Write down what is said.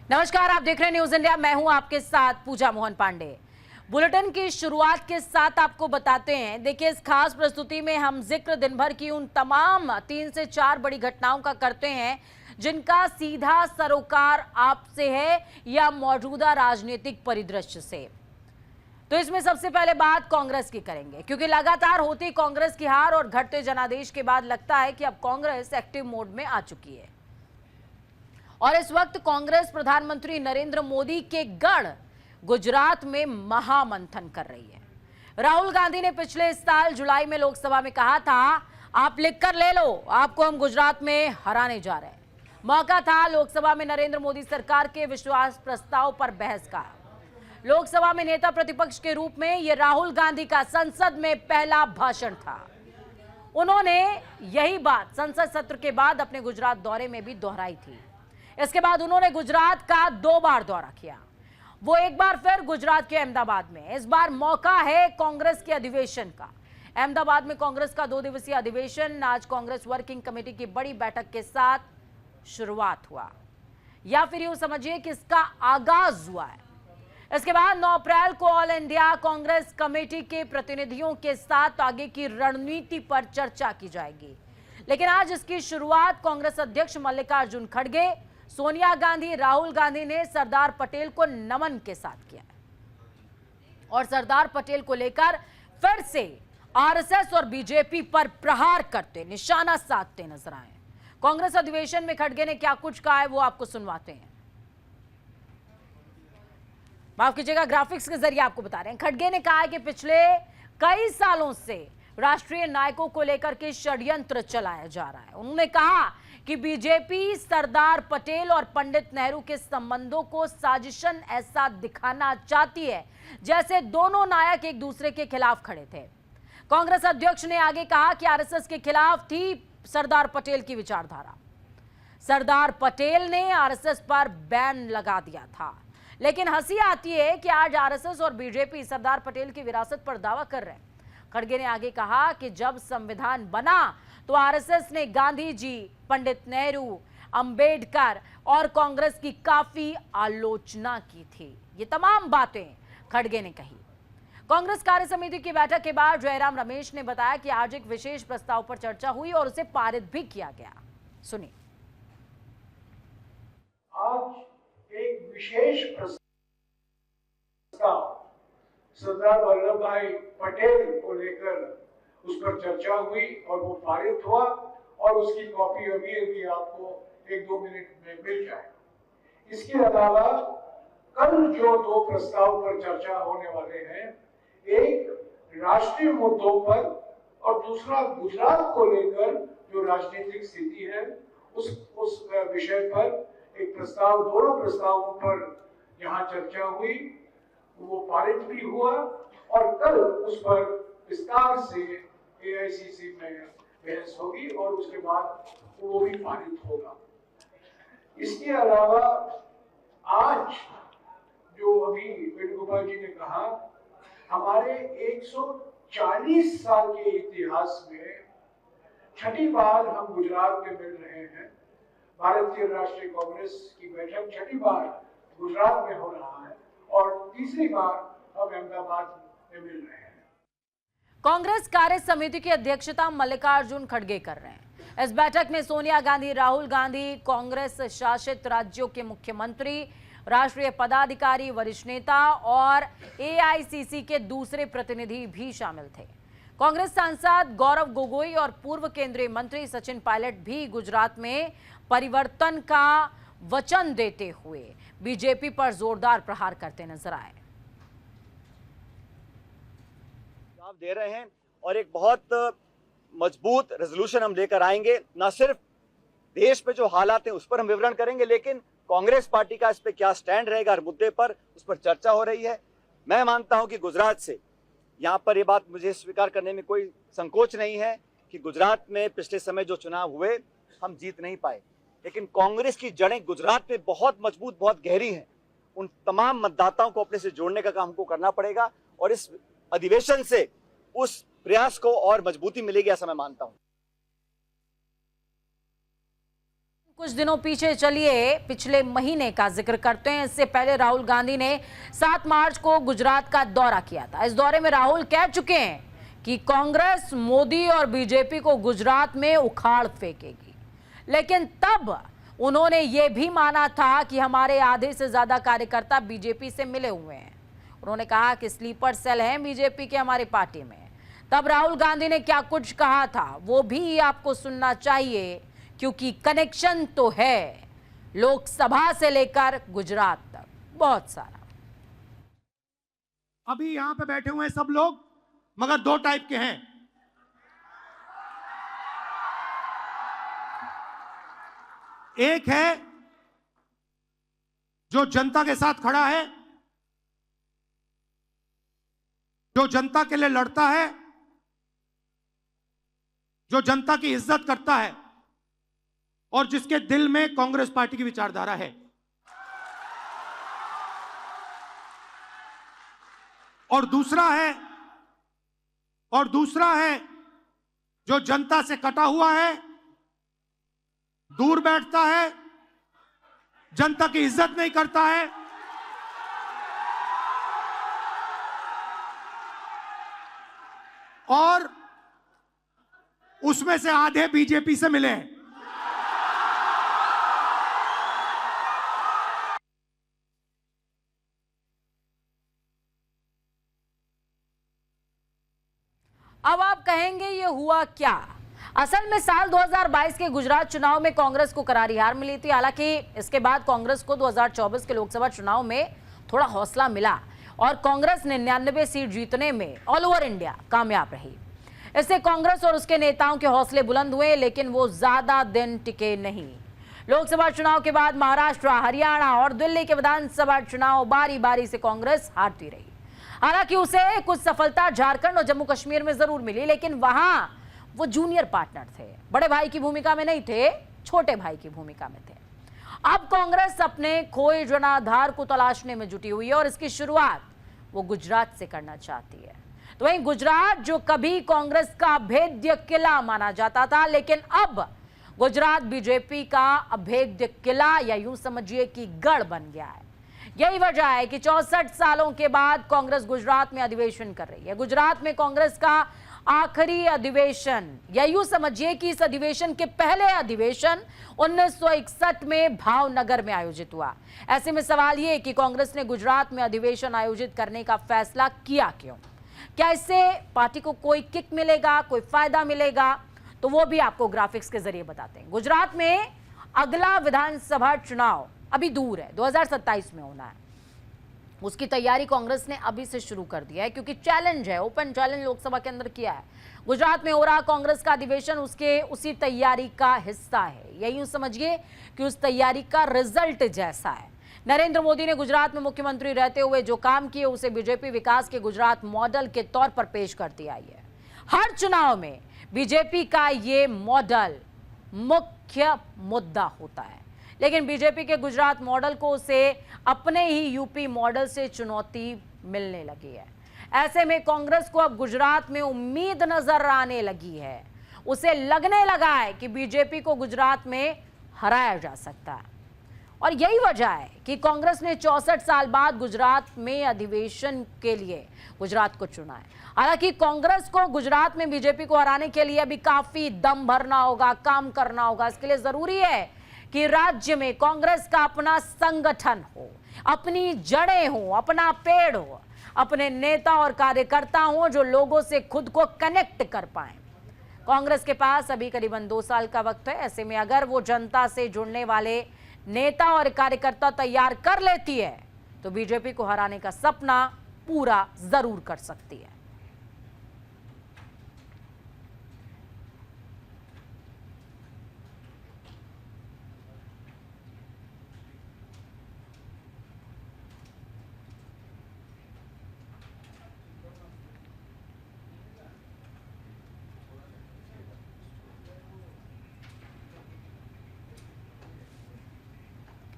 नमस्कार, आप देख रहे हैं न्यूज इंडिया। मैं हूं आपके साथ पूजा मोहन पांडे। बुलेटिन की शुरुआत के साथ आपको बताते हैं, देखिए इस खास प्रस्तुति में हम जिक्र दिन भर की उन तमाम 3 से 4 बड़ी घटनाओं का करते हैं जिनका सीधा सरोकार आपसे है या मौजूदा राजनीतिक परिदृश्य से। तो इसमें सबसे पहले बात कांग्रेस की करेंगे, क्योंकि लगातार होती कांग्रेस की हार और घटते जनादेश के बाद लगता है कि अब कांग्रेस एक्टिव मोड में आ चुकी है और इस वक्त कांग्रेस प्रधानमंत्री नरेंद्र मोदी के गढ़ गुजरात में महामंथन कर रही है। राहुल गांधी ने पिछले साल जुलाई में लोकसभा में कहा था, आप लिखकर ले लो, आपको हम गुजरात में हराने जा रहे हैं। मौका था लोकसभा में नरेंद्र मोदी सरकार के विश्वास प्रस्ताव पर बहस का। लोकसभा में नेता प्रतिपक्ष के रूप में यह राहुल गांधी का संसद में पहला भाषण था। उन्होंने यही बात संसद सत्र के बाद अपने गुजरात दौरे में भी दोहराई थी। इसके बाद उन्होंने गुजरात का 2 बार दौरा किया, वो एक बार फिर गुजरात के अहमदाबाद में। इस बार मौका है कांग्रेस के अधिवेशन का। अहमदाबाद में कांग्रेस का 2 दिवसीय अधिवेशन आज कांग्रेस वर्किंग कमेटी की बड़ी बैठक के साथ शुरुआत हुआ, या फिर यूं समझिए कि इसका आगाज हुआ है। इसके बाद 9 अप्रैल को ऑल इंडिया कांग्रेस कमेटी के प्रतिनिधियों के साथ आगे की रणनीति पर चर्चा की जाएगी। लेकिन आज इसकी शुरुआत कांग्रेस अध्यक्ष मल्लिकार्जुन खड़गे, सोनिया गांधी, राहुल गांधी ने सरदार पटेल को नमन के साथ किया और सरदार पटेल को लेकर फिर से आरएसएस और बीजेपी पर प्रहार करते, निशाना साधते नजर आए। कांग्रेस अधिवेशन में खड़गे ने क्या कुछ कहा है वो आपको सुनवाते हैं। माफ कीजिएगा, ग्राफिक्स के जरिए आपको बता रहे हैं। खड़गे ने कहा है कि पिछले कई सालों से राष्ट्रीय नायकों को लेकर के षड्यंत्र चलाया जा रहा है। उन्होंने कहा कि बीजेपी सरदार पटेल और पंडित नेहरू के संबंधों को साजिशन ऐसा दिखाना चाहती है जैसे दोनों नायक एक दूसरे के खिलाफ खड़े थे। कांग्रेस अध्यक्ष ने आगे कहा कि आरएसएस के खिलाफ थी सरदार पटेल की विचारधारा। सरदार पटेल ने आरएसएस पर बैन लगा दिया था, लेकिन हंसी आती है कि आज आरएसएस और बीजेपी सरदार पटेल की विरासत पर दावा कर रहे हैं। खड़गे ने आगे कहा कि जब संविधान बना तो आरएसएस ने गांधी जी, पंडित नेहरू, अंबेडकर और कांग्रेस की काफी आलोचना की थी। ये तमाम बातें खड़गे ने कही। कांग्रेस कार्य समिति की बैठक के बाद जयराम रमेश ने बताया कि आज एक विशेष प्रस्ताव पर चर्चा हुई और उसे पारित भी किया गया। सुनिए। आज एक विशेष प्रस्ताव सरदार वल्लभ भाई पटेल को लेकर उस पर चर्चा हुई और वो पारित हुआ और उसकी कॉपी अभी आपको 1-2 मिनट में मिल जाएगा। इसके अलावा कल जो 2 प्रस्ताव पर चर्चा होने वाले हैं, एक राष्ट्रीय मुद्दों पर और दूसरा गुजरात को लेकर जो राजनीतिक स्थिति है उस विषय पर एक प्रस्ताव, दोनों प्रस्तावों पर यहाँ चर्चा हुई, वो पारित भी हुआ और कल उस पर विस्तार से एआईसीसी में बहस होगी और उसके बाद वो भी पारित होगा। इसके अलावा आज जो अभी वेणुगोपाल जी ने कहा, हमारे 140 साल के इतिहास में छठी बार हम गुजरात में मिल रहे हैं। भारतीय राष्ट्रीय कांग्रेस की बैठक छठी बार गुजरात में हो रहा है और तीसरी बार हम अहमदाबाद में मिल रहे हैं। कांग्रेस कार्य समिति की अध्यक्षता मल्लिकार्जुन खड़गे कर रहे हैं। इस बैठक में सोनिया गांधी, राहुल गांधी, कांग्रेस शासित राज्यों के मुख्यमंत्री, राष्ट्रीय पदाधिकारी, वरिष्ठ नेता और एआईसीसी के दूसरे प्रतिनिधि भी शामिल थे। कांग्रेस सांसद गौरव गोगोई और पूर्व केंद्रीय मंत्री सचिन पायलट भी गुजरात में परिवर्तन का वचन देते हुए बीजेपी पर जोरदार प्रहार करते नजर आए। आप दे रहे हैं और एक बहुत मजबूत रेजोल्यूशन हम लेकर आएंगे। न सिर्फ देश में जो हालात हैं उस पर हम विवरण करेंगे, लेकिन कांग्रेस पार्टी का इस पे क्या स्टैंड रहेगा हर मुद्दे पर, उस पर चर्चा हो रही है। मैं मानता हूं कि गुजरात से, यहाँ पर ये बात मुझे स्वीकार करने में कोई संकोच नहीं है कि गुजरात में पिछले समय जो चुनाव हुए हम जीत नहीं पाए, लेकिन कांग्रेस की जड़ें गुजरात में बहुत मजबूत, बहुत गहरी हैं। उन तमाम मतदाताओं को अपने से जोड़ने का काम हमको करना पड़ेगा और इस अधिवेशन से उस प्रयास को और मजबूती मिलेगी, ऐसा मैं मानता हूं। कुछ दिनों पीछे चलिए, पिछले महीने का जिक्र करते हैं। इससे पहले राहुल गांधी ने 7 मार्च को गुजरात का दौरा किया था। इस दौरे में राहुल कह चुके हैं कि कांग्रेस मोदी और बीजेपी को गुजरात में उखाड़ फेंकेगी, लेकिन तब उन्होंने ये भी माना था कि हमारे आधे से ज्यादा कार्यकर्ता बीजेपी से मिले हुए हैं। उन्होंने कहा कि स्लीपर सेल हैं बीजेपी के हमारी पार्टी में। तब राहुल गांधी ने क्या कुछ कहा था वो भी आपको सुनना चाहिए, क्योंकि कनेक्शन तो है लोकसभा से लेकर गुजरात तक बहुत सारा। अभी यहां पे बैठे हुए हैं सब लोग, मगर 2 टाइप के हैं। एक है जो जनता के साथ खड़ा है, जो जनता के लिए लड़ता है, जो जनता की इज्जत करता है और जिसके दिल में कांग्रेस पार्टी की विचारधारा है। और दूसरा है जो जनता से कटा हुआ है, दूर बैठता है, जनता की इज्जत नहीं करता है और उसमें से आधे बीजेपी से मिले हैं। अब आप कहेंगे ये हुआ क्या? असल में साल 2022 के गुजरात चुनाव में कांग्रेस को करारी हार मिली थी। हालांकि इसके बाद कांग्रेस को 2024 के लोकसभा चुनाव में थोड़ा हौसला मिला और कांग्रेस 99 सीट जीतने में ऑल ओवर इंडिया कामयाब रही। इससे कांग्रेस और उसके नेताओं के हौसले बुलंद हुए, लेकिन वो ज्यादा दिन टिके नहीं। लोकसभा चुनाव के बाद महाराष्ट्र, हरियाणा और दिल्ली के विधानसभा चुनाव बारी बारी से कांग्रेस हारती रही। हालांकि उसे कुछ सफलता झारखंड और जम्मू कश्मीर में जरूर मिली, लेकिन वहां वो जूनियर पार्टनर थे, बड़े भाई की भूमिका में नहीं थे, छोटे भाई की भूमिका में थे। अब कांग्रेस अपने खोए जनाधार को तलाशने में जुटी हुई है और इसकी शुरुआत वो गुजरात से करना चाहती है। तो वहीं गुजरात जो कभी कांग्रेस का अभेद्य किला माना जाता था, लेकिन अब गुजरात बीजेपी का अभेद्य किला या यूं समझिए कि गढ़ बन गया है। यही वजह है कि 64 सालों के बाद कांग्रेस गुजरात में अधिवेशन कर रही है। गुजरात में कांग्रेस का आखिरी अधिवेशन, या यूं समझिए कि इस अधिवेशन के पहले अधिवेशन 1961 में भावनगर में आयोजित हुआ। ऐसे में सवाल ये कि कांग्रेस ने गुजरात में अधिवेशन आयोजित करने का फैसला किया क्यों? क्या इससे पार्टी को कोई किक मिलेगा, कोई फायदा मिलेगा? तो वो भी आपको ग्राफिक्स के जरिए बताते हैं। गुजरात में अगला विधानसभा चुनाव अभी दूर है, 2027 में होना है। उसकी तैयारी कांग्रेस ने अभी से शुरू कर दिया है, क्योंकि चैलेंज है, ओपन चैलेंज लोकसभा के अंदर किया है। गुजरात में हो रहा कांग्रेस का अधिवेशन उसके उसी तैयारी का हिस्सा है। यही यूं समझिए कि उस तैयारी का रिजल्ट जैसा है। नरेंद्र मोदी ने गुजरात में मुख्यमंत्री रहते हुए जो काम किए उसे बीजेपी विकास के गुजरात मॉडल के तौर पर पेश करती आई है। हर चुनाव में बीजेपी का ये मॉडल मुख्य मुद्दा होता है, लेकिन बीजेपी के गुजरात मॉडल को उसे अपने ही यूपी मॉडल से चुनौती मिलने लगी है। ऐसे में कांग्रेस को अब गुजरात में उम्मीद नजर आने लगी है। उसे लगने लगा है कि बीजेपी को गुजरात में हराया जा सकता है, और यही वजह है कि कांग्रेस ने 64 साल बाद गुजरात में अधिवेशन के लिए गुजरात को चुना है। हालांकि कांग्रेस को गुजरात में बीजेपी को हराने के लिए अभी काफी दम भरना होगा, काम करना होगा। इसके लिए जरूरी है कि राज्य में कांग्रेस का अपना संगठन हो, अपनी जड़ें हो, अपना पेड़ हो, अपने नेता और कार्यकर्ता हो जो लोगों से खुद को कनेक्ट कर पाए। कांग्रेस के पास अभी करीबन 2 साल का वक्त है। ऐसे में अगर वो जनता से जुड़ने वाले नेता और कार्यकर्ता तैयार कर लेती है तो बीजेपी को हराने का सपना पूरा जरूर कर सकती है।